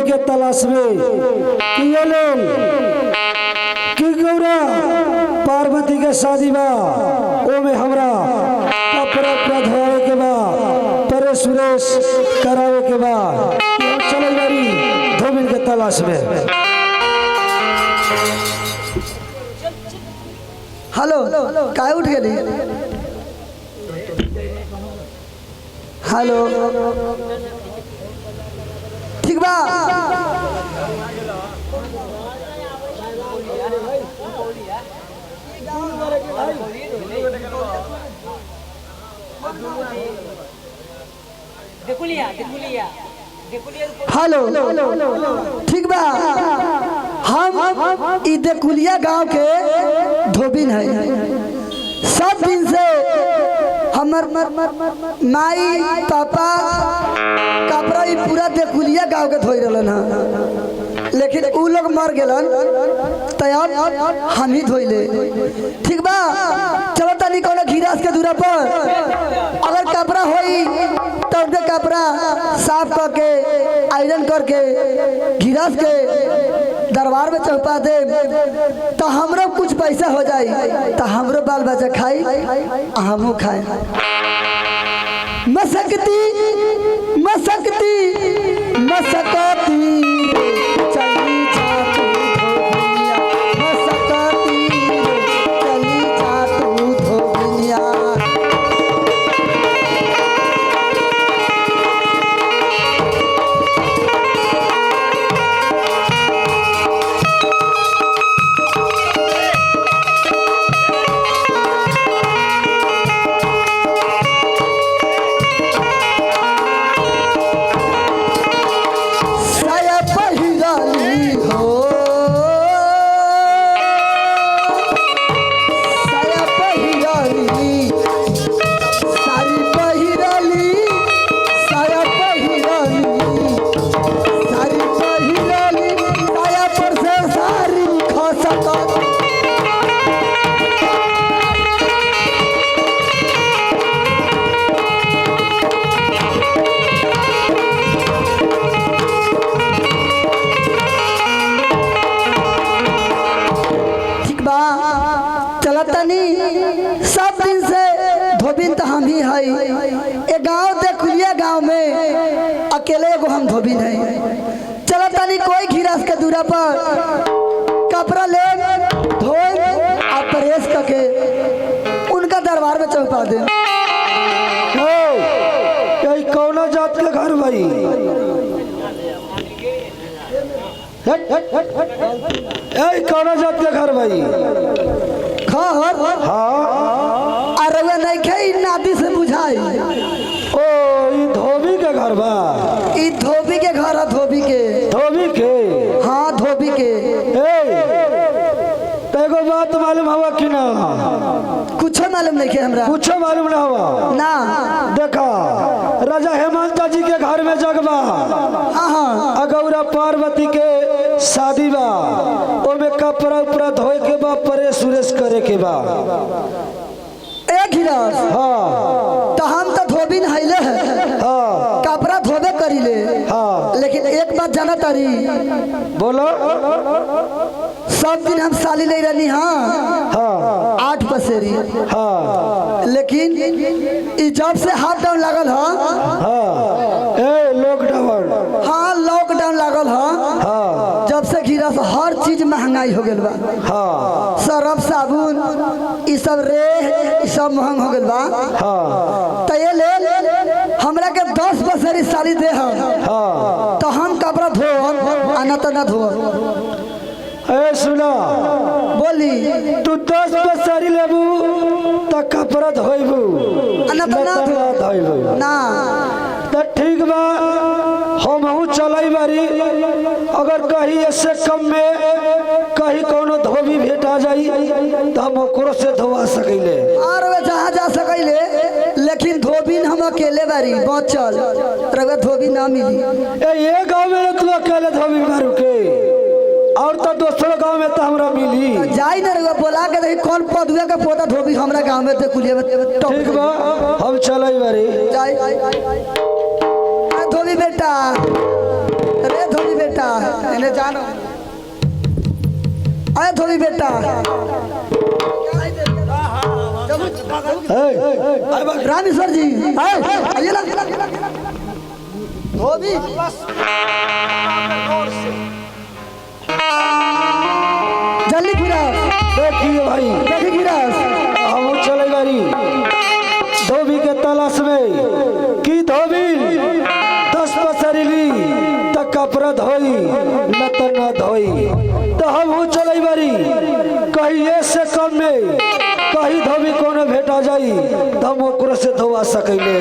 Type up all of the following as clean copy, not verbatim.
के तलाश में कि गौरा पार्वती के शादी बा ओमे हमरा कपड़ा धोए के बा परे सुरेश करावे के बा चल बारी धोबिन के तलाश में। हेलो काय उठ गेली? हेलो ठीक बा हेलो ठीक बा हम ई देकुलिया गांव के धोबिन है। सब दिन से हमर माई पापा कपड़ा ई पूरा देकुलिया गांव के धोई रहलन है, लेकिन उ लोग मर गेलन तब हम ही धोइले। ठीक बा चलो तनी कोनो घिरास के दूरा पर अगर कपड़ा होई तो उनके कपड़ा साफ करके आयरन करके घिरास के दरबार में चौपा दे तो हमरो कुछ पैसा हो जाई तो हमरो बाल बच्चा खाई हमू खाए। मसकती मसकती मसकती चली जा तू धोबिया, मसकती चली जा तू धोबिया। सब दिन से धोबिन तो हम ही है। ये गांव देकुलिया गांव में अकेले एगो हम धोबिन है। चलो तनी कोई घिरास के दूरा पर कपड़ा ले धोए और प्रेस करके उनका दरबार में चौपा दे। यही कौना जात के घर भाई? यही कौना जात के घर भाई? घर हाँ अरे वे नहीं खे नादी से बुझाई। ओ ई धोबी के घर बा? ई धोबी के घर है। धोबी के? धोबी के? हाँ धोबी के। तेको बात मालूम हुआ कि ना? कुछ मालूम नहीं के हमरा। कुछ मालूम ना हुआ ना? देखा राजा हेमंत जी के घर में जगबा हाँ गौरा पार्वती के शादी बा ओमे कपड़ा उपड़ा धोए के बा परे सुरेश करे के बा। एक गिलास हाँ तो हम तो धोबिन हैले है। हाँ कपड़ा धोबे करीले। हाँ लेकिन एक बात जाना तारी बोलो। सब दिन हम साली ले रहनी। हाँ हाँ 8 पसेरी। हाँ लेकिन ई जब से हाथ डाउन लागल है। हाँ ए लॉकडाउन। हाँ लॉकडाउन लागल है। हाँ जब से घिरा से हर चीज महंगाई हो गल बा। हाँ सरफ साबुन ई सब रे सब महंग हो गल बा। हाँ तो ये ले हमरा के 10 पसेरी साली दे हम। हाँ तो हम कपड़ा धोब आ न तो न धोब। ए सुना बोली तू 10 पसेरी लेबू तो कपड़ा धोइबू ना तो ना धोइबू ना तो ठीक बा हमहू चलाई बारी। अगर कहीं इससे कम में कहीं कोनो धोबी भेटा जाई तो हम ओकरो से धोवा सकीले। और वे जहाँ जा सकैले लेकिन धोबिन हम अकेले बारी बचल रवा धोबी ना मिली। ये गांव में तू अकेले धोबी मारू के और तो दोसर गांव में तो हमरा मिली। जाई ना रवा बोला के देखी कौन पदुआ का पोता धोबी हमरा गांव में देकुलिया में ठीक बा हम चलाई बारी। जाई धोबी बेटा रे धोबी बेटा है जानो अरे धोबी बेटा रामेश्वर जी आइए ना धोबी जल्दी गिरास देखिए भाई, देखिए गिरास हम चले बारी धोबी के तलाश में की धोबी 10 पसरी ली तक कपड़ा धोई न त न धोई, तो हम चले बारी कहीं ये से कम में कहीं धोबी कोनो भेटा जाई तो हम ओकरो से धोवा सकेले।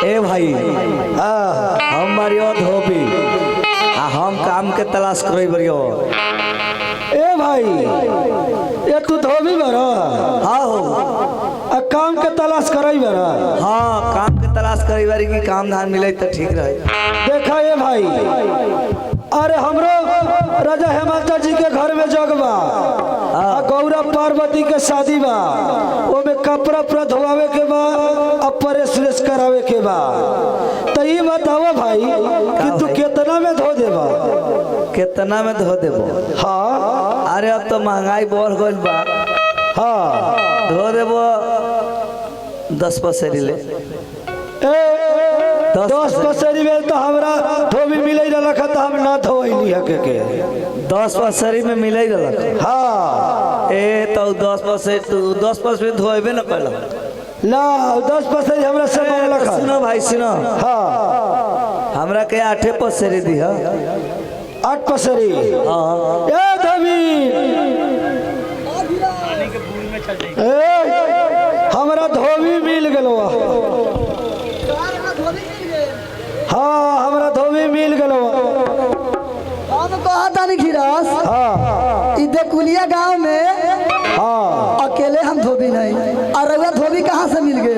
ए भाई हाँ हम बरियो धोबी आ हम काम के तलाश करे बरियो। ए भाई ये तू धोबी बरा हाँ हो आ काम के तलाश करई बरा। हाँ काम के तलाश करे बारी की काम धान मिले तो ठीक रहे। देखा ये भाई, अरे हमरो राजा हेमंत जी के घर में जग बा आ गौरा पार्वती के शादी बा, ओमे कपड़ा पूरा धोवावे के बा आ प्रेस व्रेस करावे के बा। तो ये बताओ भाई कि तू कितना में धो देबा? कितना में धो देबो? हाँ अरे अब तो महंगाई बढ़ गइल बा। हाँ धो देबो 10 पसेरी ले। 10 पसेरी में तो हमरा धोबी मिले रखा तो हम ना धोइली हके के 10 पसेरी में मिले रहा। हाँ ए तो 10 पसेरी तू 10 पसेरी धोएबे न कल ला 10 पसेरी हमरा से मांगला खा। सुनो भाई सुनो, हाँ हमरा के 8 पसेरी दी है। 8 पसेरी हाँ ए धोबी हमरा धोबी मिल गेलो। हाँ हमरा धोबी मिल गेलो। हम कहा था नहीं गिरास हाँ इधे कुलिया गांव में हाँ अकेले हम धोबी नहीं और रउआ धोबी कहाँ से मिल गए?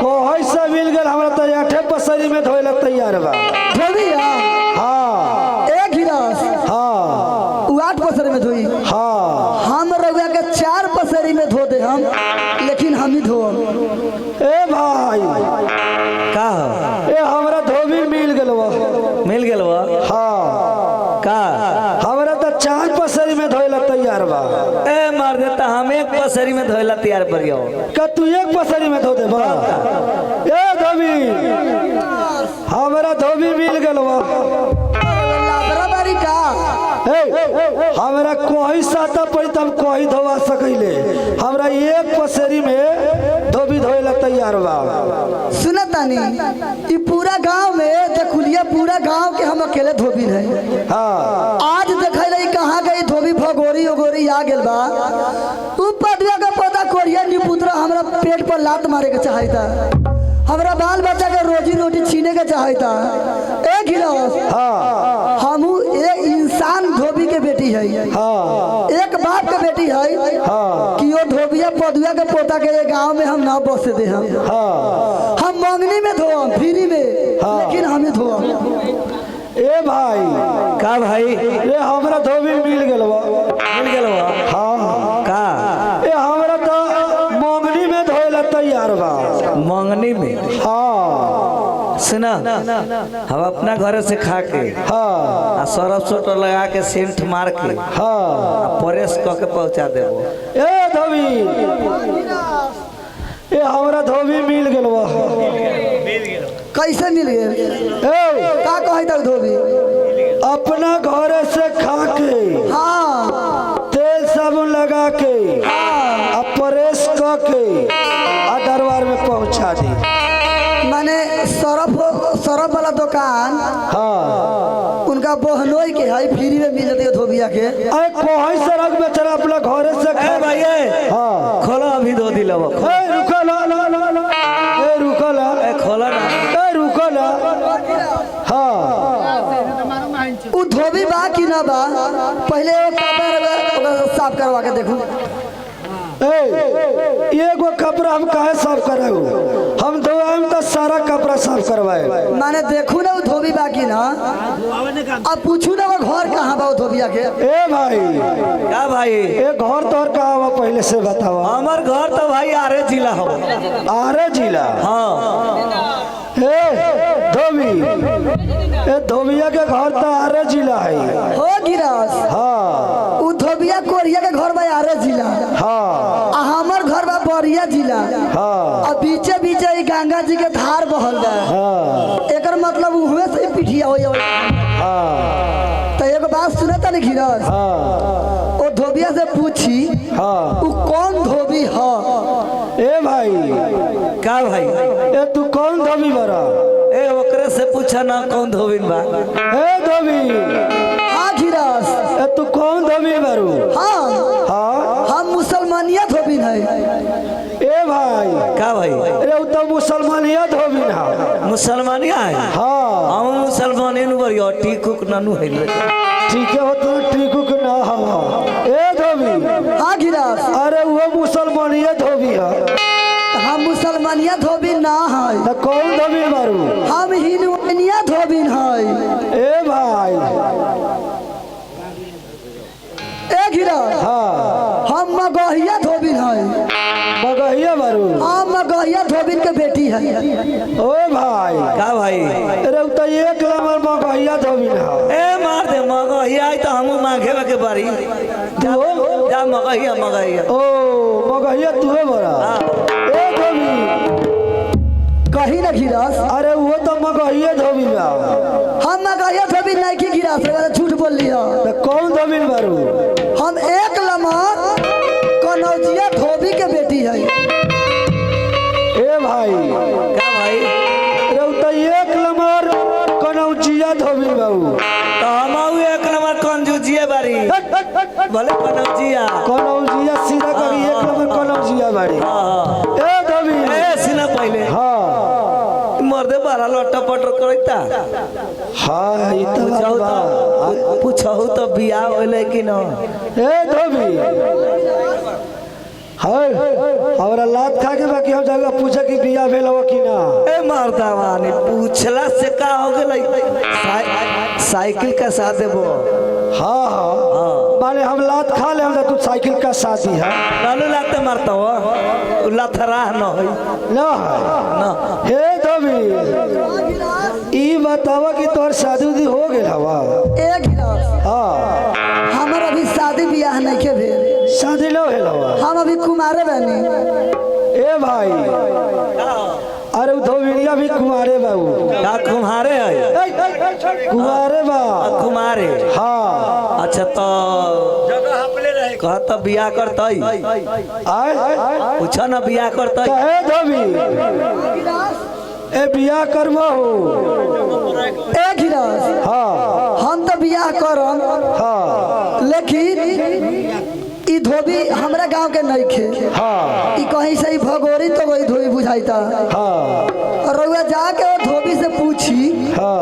कोई से मिल गेल हमरा तो 8 पसेरी में धोए लग तैयार बा। धोबी हाँ एक गिरास हाँ वो 8 पसेरी में धोई। हाँ हम रउआ के 4 पसेरी में धो दे हम, लेकिन हम ही धो। ए भाई का हो? ए हमरा धोबी मिल गेलो। मिल गेल बा? हाँ का हमरा तो 4 पसेरी में धोए लग तैयार बा। ए मार देता हम 1 पसेरी में धोएला तैयार बरियो। का तू 1 पसेरी में धो दे बा? ए धोबी हमरा धोबी मिल गेलो। बराबरी का हमरा कोई साता पड़ी तब कोई धोवा सकैले। हमरा 1 पसेरी में धोबी धोए लग तैयार बा। सुना तानी ये पूरा गांव में देखुलिया पूरा गांव के हम अकेले धोबी नहीं। हाँ आज देखे रही कहाँ गई धोबी भगोरी ओगोरी आ गेल बा। उ पदुआ का पता कोरिया निपुत्रा हमरा पेट पर लात मारे के चाहता, हमरा बाल बच्चा के रोजी रोटी छीने के चाहता। एक गिलास हाँ हमू एक इंसान धोबी के बेटी है, हाँ एक बाप के बेटी है हाँ कि वो धोबिया पदुआ के पोता के गांव में हम ना बसे दे। हम मंगनी में धोम फ्री में, लेकिन हम ही धोम। ए भाई का भाई ए हमरा धोबी मिल गेलो। मिल गेल बा? हाँ का ए हमरा तो मंगनी में धोए लग तैयार बा। मंगनी में? हाँ सुना हम अपना घर से खा के हाँ आ सरफ सोटर लगा के सेंट मार के हाँ प्रेस क के पहुंचा देबो। ए धोबी ए हमरा धोबी मिल गेलो। कैसे मिल गए? ए का कहे तक धोबी? अपना घर से खा के हाँ तेल साबुन लगा के आ प्रेस क के आ दरबार में पहुंचा दी। माने सरफ वाला दुकान हाँ उनका बहनोई के है, फ्री में मिल जाती है धोबिया के। अरे कोई सड़क बेचारा अपना घर से ए खा। भाई ए हाँ खोलो अभी धो दिलबो। ए रुको ला ला ला ला ए रुको ला ए खोलो ना। ए रुको ला। हाँ उ धोबी बा कि ना बा पहले वो कपड़ा साफ करवा के देखू। एगो कपड़ा हम काहे साफ कराऊ? हम धोआम तो सारा कपड़ा साफ करवाए। माने देखू ना वो धोबी बा कि ना, अब पूछू ना वो घर कहाँ बा वो धोबिया के। ए भाई का भाई ए घर तोहर कहाँ बा पहले पहले से बताओ। हमार घर तो भाई आरे जिला हो। आरे जिला। हाँ ए धोबी, ए धोबिया के घर तो आरे जिला है। हो गिरस हाँ उ धोबिया कोरिया के घर बा आरे जिला, हाँ आ हमर घर बा बरिया जिला। हाँ और बीचे बीचे ई गंगा जी के धार बहल बा। हाँ एकर मतलब उहवे से ही पिठिया हो जाए। हाँ तो एगो बात सुने तनी गिरस, हाँ ओ धोबिया से पूछी हाँ। उ कौन धोबी ह? ए भाई, का भाई ए तू कौन धोबी बरा? ए ओकरे से पूछा ना कौन धोबिन बा। ए धोबी, हाँ गिरस, ए तू कौन धोबी बारू? हाँ हम मुसलमानिया धोबी है। ए भाई, का भाई ए तो मुसलमानिया धोबी ना। मुसलमानिया है। हाँ हम मुसलमानी नु बरियो टीकुक नानू है। ठीक है, हो तो टीकू के ना हवा। ए धोबी, हाँ गिरस, अरे वो मुसलमानिया धोबी है। हम मुसलमानिया धोबी ना है, तो कौन धोबी बारू? हम हिंदुनिया धोबी है। ए भाई, ए गिरस, हाँ हम मगहिया धोबी है। मगहिया बारू। हम मगहिया धोबी के बेटी है। ओ भाई, का भाई अरे तो एक नंबर मगहिया धोबी ना। ए मार दे मगहिया आई तो हम मांगे के बारी। जा जा मगहिया मगहिया। ओ मगहिया तू है बड़ा। ए धोबी, कहीं ना गिरस, अरे वो तो मगहिया धोबी बा। हम मगहिया धोबी नहीं की गिरस, झूठ बोल लिया। तो कौन धोबी बारू? हम एक लमर कनौजिया धोबी के बेटी है। ए भाई, का भाई अरे तो एक नंबर कनौजिया धोबी बाबू। तो हम एक नंबर कंजूजिया बारी। भले कनौजिया। कनौजिया सीधा करी एक नंबर कनौजिया बाड़ी। हाँ ए धोबी, ए सिना पहले हाँ मर्दे बारा लट्टा पटर करता। हाँ ई तो बात बा। पूछहु तो बियाह होले कि न। ए धोबी, हाय हमरा लात खा के बाकी हम जगह पूछे कि बिया भेल हो कि ना। ए मर्दावानी पूछला से का हो गेलै। साइकिल का साथ देबो। हाँ हाँ, माने हम लात खा ले, हम तू साइकिल का शादी है लालू लाते मारता हो लथरा न होई ना है न। हे धोबी, ई बतावा कि तोर शादी उदी हो गेल हवा? ए गिरस, हाँ हमर अभी शादी बियाह नहीं के भेल। शादी न भेल हवा? हम अभी कुमारे बनी। ए भाई, अरे उ धोबिनिया भी कुमारे बाबू। का कुम्हारे है। कुमारे बा। कुमारे। हाँ अच्छा तो कहता बियाह करतई। आय पूछा ना बियाह करतई। कहे धोबी, ए बिया करबो हो? ए गिरस, हाँ हम तो बियाह करम, हाँ लेकिन ई धोबी हमरा गांव के नहीं खे। हाँ ई कहीं से ही भगोरी तो वही धोबी बुझाइता। हाँ और रउआ जाके वो धोबी से पूछी, हाँ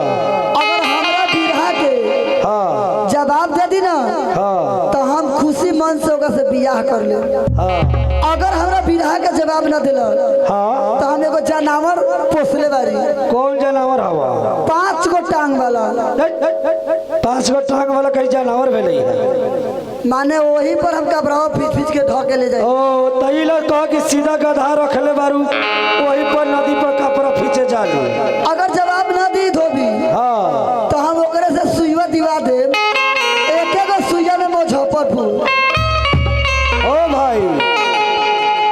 अगर हमरा बिरहा के हाँ जवाब दे दी ना, हाँ तो हम खुशी मन से ओकरा से बियाह कर ले। हाँ अगर हमरा बिरहा के जवाब न दिला, हाँ। तो हम एगो जानवर पोसले बारी। कौन जानवर हवा? 5 गो टांग वाला। 5 गो टांग वाला कहीं जानवर भेलै है? माने वही पर हम कपड़ा फीच के ढो के ले जाए। ओ तई लोग कह कि सीधा गधा रखले बारू, वही पर नदी पर कपड़ा खींचे जालू। अगर जवाब न दी धोबी, हाँ तो हम ओकरे से सुइया दिवा दे। एक एक सुइया में मुजफ्फरपुर। ओ भाई,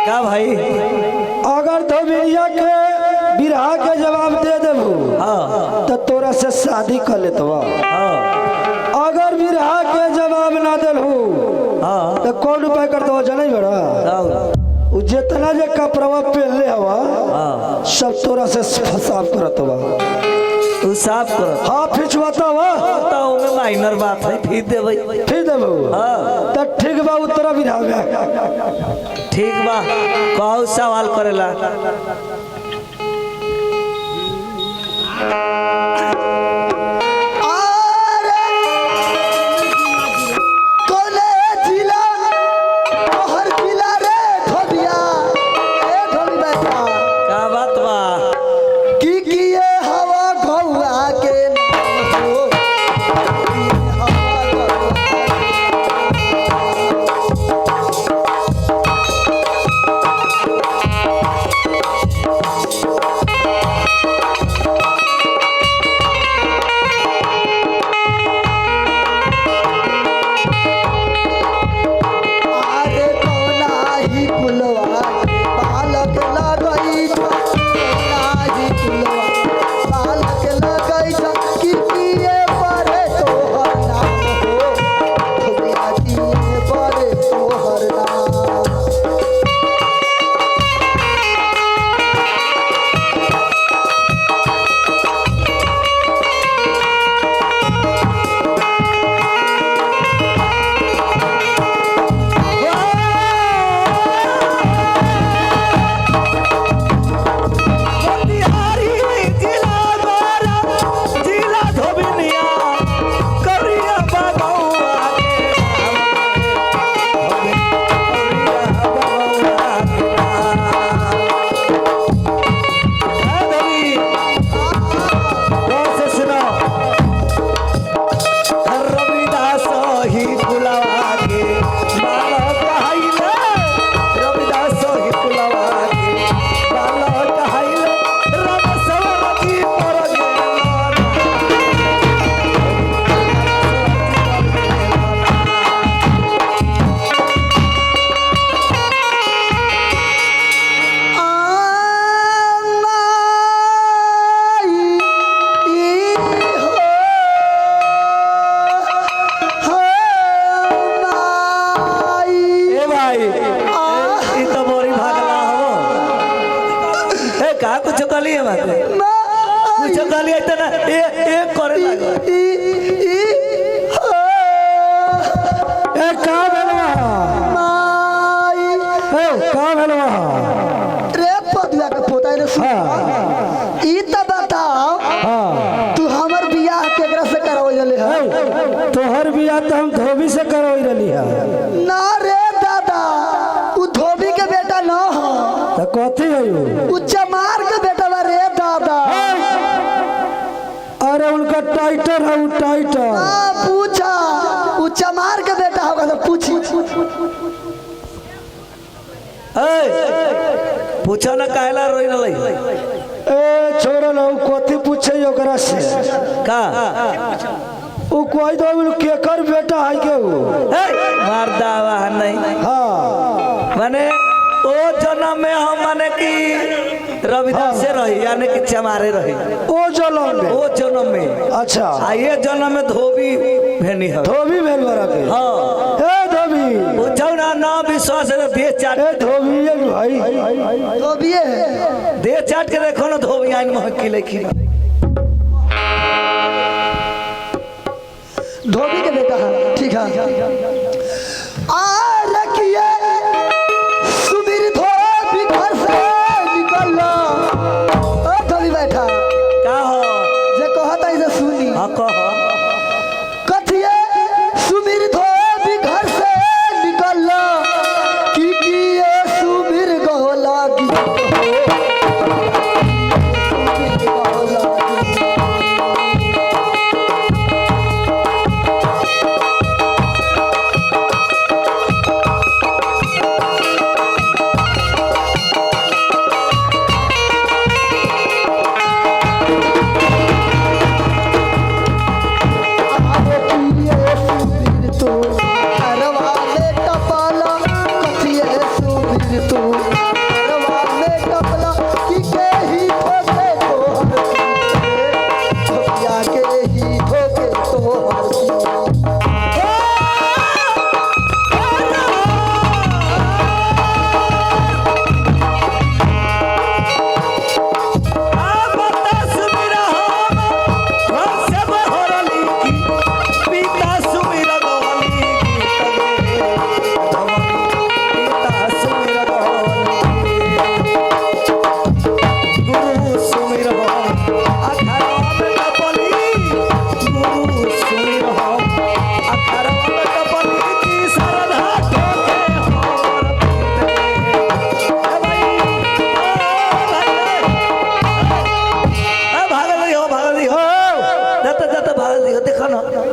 का भाई अगर धोबिनिया के बिरहा के जवाब दे देबू, हाँ तो तोरा से शादी कर लेतवा। हाँ अगर बिरहा के जवाब ना देलहू, हाँ तो कौन उपाय करतवा जनै बड़ा? उ जितना जे कपड़वा पहनले हवा, हाँ सब तोरा से साफ करतवा। तू साफ कर। हाँ फिचवातवा। तो ओमे माइनर बात है फिर देबै। फिर देबू? हाँ तो ठीक बा, उत्तरा बिरहा में। ठीक बा कहू सवाल करेला। का बात बा? का कुछ कहली है बात कुछ कहली है तो ना ए करे लागो ए का भेलवा ए का भेलवा रे पदुआ के पोता रे सुन ई त बताओ हां तू हमर बियाह केकरा से करवई रहले है तोहर बियाह तो हम धोबी से करवई रहली है ना रे दादा उ धोबी के बेटा न हो तो कथी है उ चमार के बेटा बा रे दादा अरे उनका टाइटर है वो टाइटर आ पूछा उ चमार के बेटा होगा तो पूछी पूछो ना काहेला रोई रहलै ए छोड़ ना वो कथी पूछे ओकरा से का वो कोई तो केकर बेटा है के वो मर्दावा नहीं हाँ माने ओ जन्म में हम माने कि रविदास से रही यानी कि चमारे रही ओ जन्म में ओ जन्म में अच्छा आ ये जन्म में धोबी भेनी है धोबी भेल बरा के हाँ ए धोबी पूछो ना विश्वास है देह चाट ए धोबी ये भाई धोबिए है देह चाट के देखो ना धोबी आइन महकी लेखी धोबी के बेटा है ठीक है आ रखिए सुबीर धोबी घर से निकलना ओ धोबी बैठा का हो जे कहता इसे सुनी हाँ कहो कथिए सुबीर धोबी घर से निकलना की ये सुबीर गहला की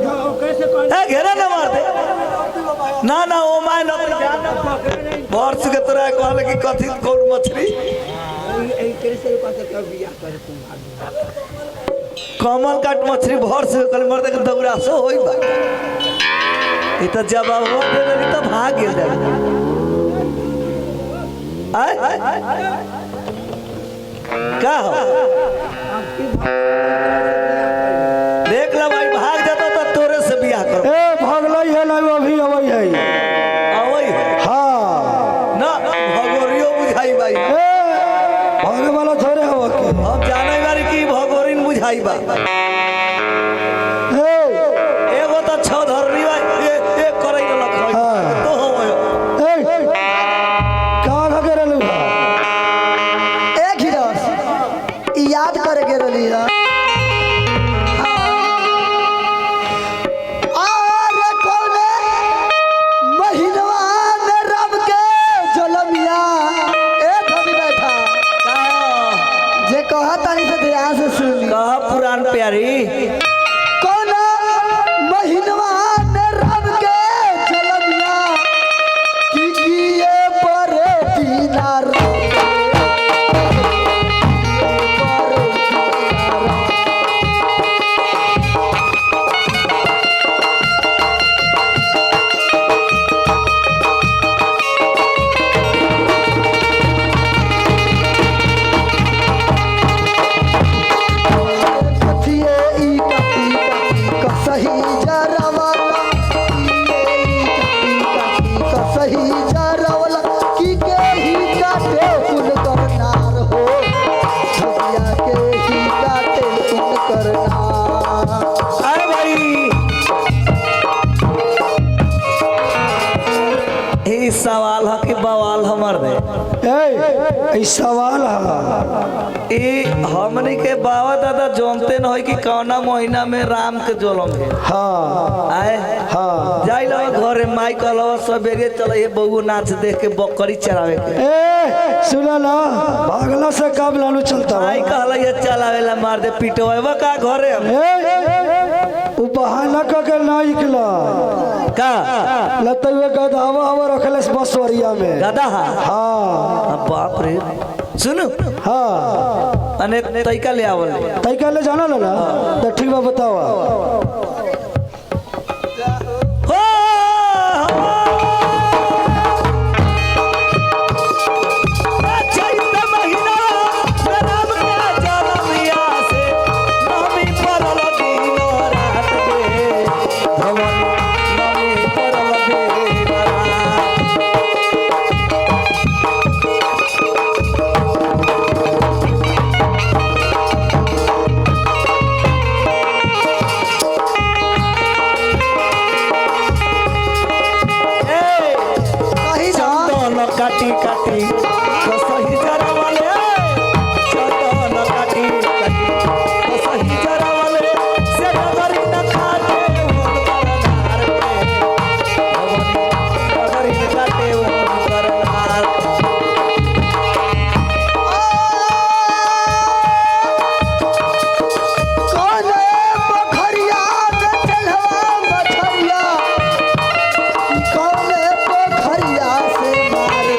घेरा ना मार दे ना ना ओ माय ना वर्ष के तरह कहले कि कथी कौन मछली कमल काट मछली भर से कल मर दे दौड़ा सो होई बा ई त जवाब हो दे देली त भाग गेल जाई आय का हो देख ला भाई भाग जाता तो तोरे से बियाह करो ए भगलई है ना अभी अवई है आवई हाँ ना भगोरियो बुझाई भाई ए भागे वाला थोड़े हो के हम जाने बारी की भगोरिन बुझाई बा ए एगो तो छ धरनी बा ए करई न लखई हाँ। तो हो ए कहाँ भागे रहलू एक ही रस याद करे के रही है कहा पुरान प्यारी हमर दे ए सवाल है ई हमनी के बाबा दादा जानते न होई कि कौना महीना में राम के जोलम है हाँ आए हाँ जाई लो घरे माई कहलो सबेरे चले बबू नाच देख के बकरी चरावे के ए सुना ना भागला से कब लानू चलता माई कहला ये चलावेला मार दे पिटवावा का घरे हम उ बहाना क के ना निकला का लतवे गदावा हवा रखलस बसवरिया में दादा हाँ बाप रे सुनो हाँ अने तैका ले आवल तई कहले जाना ना तो ठीक बा बतावा हो चैत महीना राम के जन्मिया से नमी परल दिन रात के भवन नमी परल दिन रात कहीं ना चंदन काटी काटी कसही जरावले चंदन काटी काटी कसही जरावले से डगरी न खाते करनार पे डगरी न काटे करनार कोने पोखरिया में चलवा मछरिया कोने पोखरिया से मारे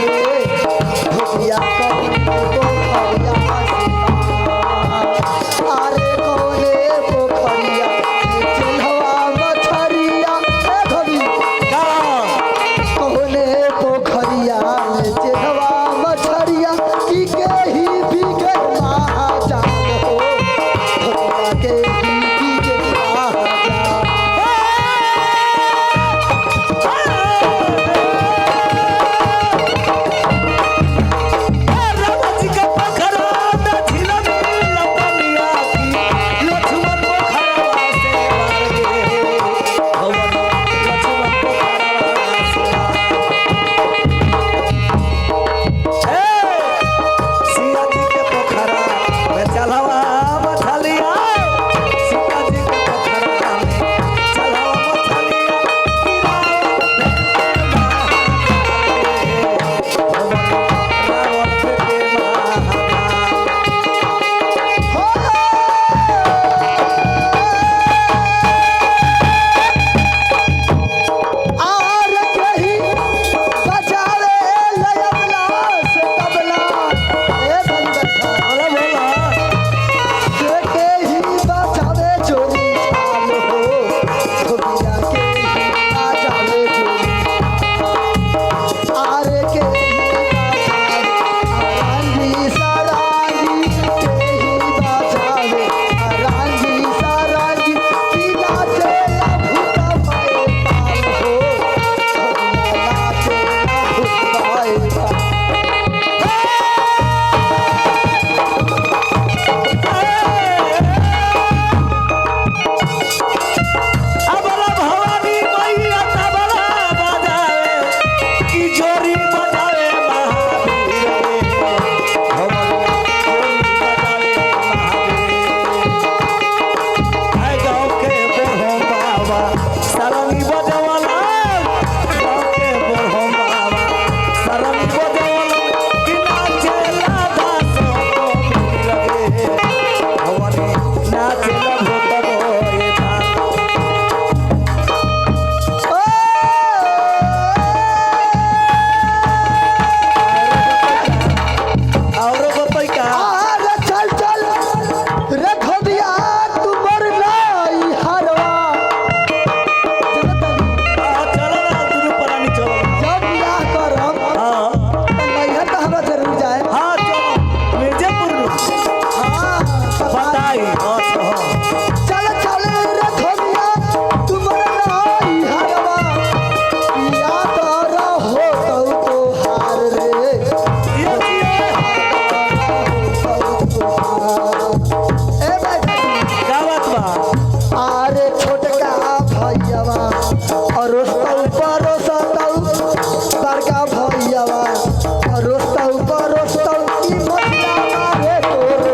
परोसताऊ परोसताऊ की मछला मारे तोरे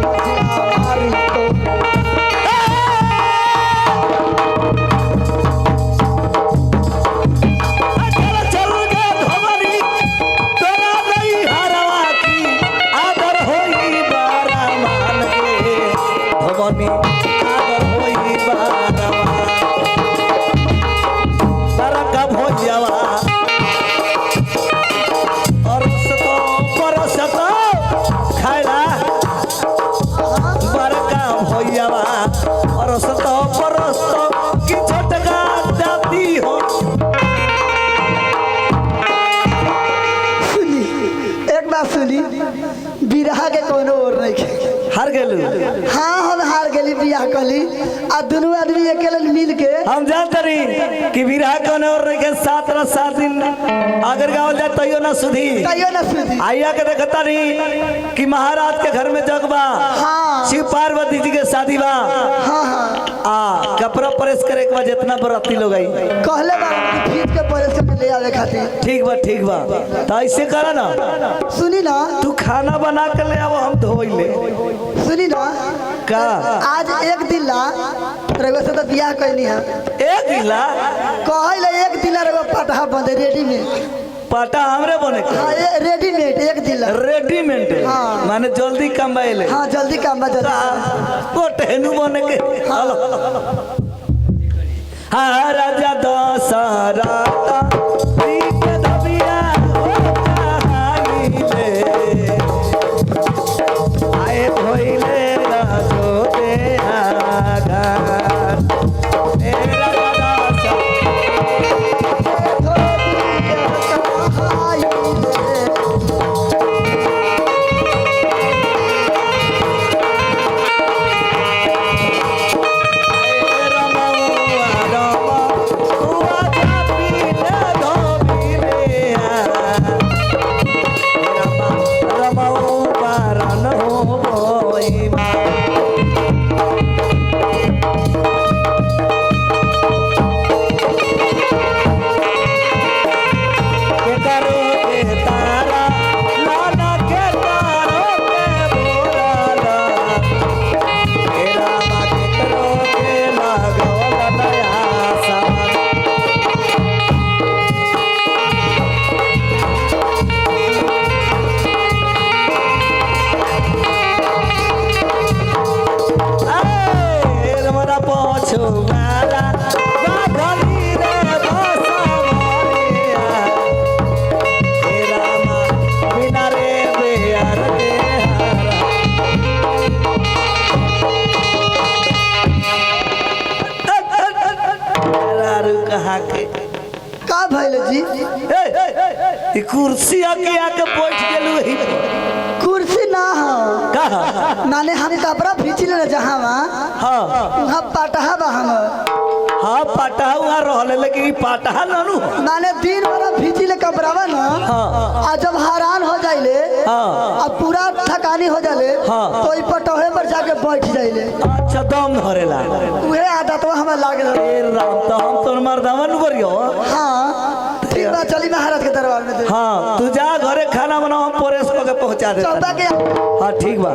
मछला मारी तो चल चल गे धमनी तोरा नहीं हरवा की आदर होई बारा मान के धमनी आदर होई बारा तारा कब हो जावा और सतो परसतो खाइला बड़का हो जावा और सतो परसतो की छोटका जाती हो सुनी एक बात सुनी बिरहा के कोनो और नहीं के हार गेलू हाँ हम हार गेली बियाह कली आ दोनों आदमी अकेले मिल के हम जानते रही कि विरहा कौन और रही के 7 दिन अगर गाँव जाए तैयो ना सुधी कहियो ना सुधी आइया के देखता रही कि महाराज के घर में जगबा हाँ शिव पार्वती जी के शादी बा हाँ हाँ आ कपड़ा प्रेस करे के बाद जितना बराती लोग आई कहले बा कि फीट के परेश के ले आवे खातिर ठीक बा तो ऐसे करा ना सुनी ना तू खाना बना के ले आओ हम धोई ले सुनी ना का आज एक दिन ला रघुआ से तो बियाह कैनी है एक गिला कहले एक दिन ला रघुआ पटहा बंदे रेडीमेड पाटा हमरे बने के हाँ ये रेडीमेड एक दिन ला रेडीमेड हाँ। माने जल्दी कमाइले हाँ जल्दी काम बा जल्दी वो टेहनु बने के हेलो हाँ राजा दशरथ प्रीत धबिया हो कहानीले आए भइले राजो दे आगार ए राजा दशरथ का भइल जी ई कुर्सी आके आके बैठ गेलू ही कुर्सी ना हो कहा माने हम कपड़ा खींची ले जहाँ हाँ वहाँ पटहा बा हम हाँ पाटा वहाँ रहले लेकिन ई पाटा नानू माने दिन भर खींची ले कपड़ावा ना हाँ आ जब हैरान हो जाइले हाँ अब पूरा थकानी हो जाले हाँ। तो ई पटहे पर जाके बैठ जाइले अच्छा दम धरेला उहे आदतवा हमें लागल ए राम तो हम तोर मर्दावा नु करियो हाँ ठीक बा चली महाराज के दरबार में दे हाँ तू जा घरे खाना बनाओ हम परेश को के पहुंचा दे चौदह के हाँ ठीक बा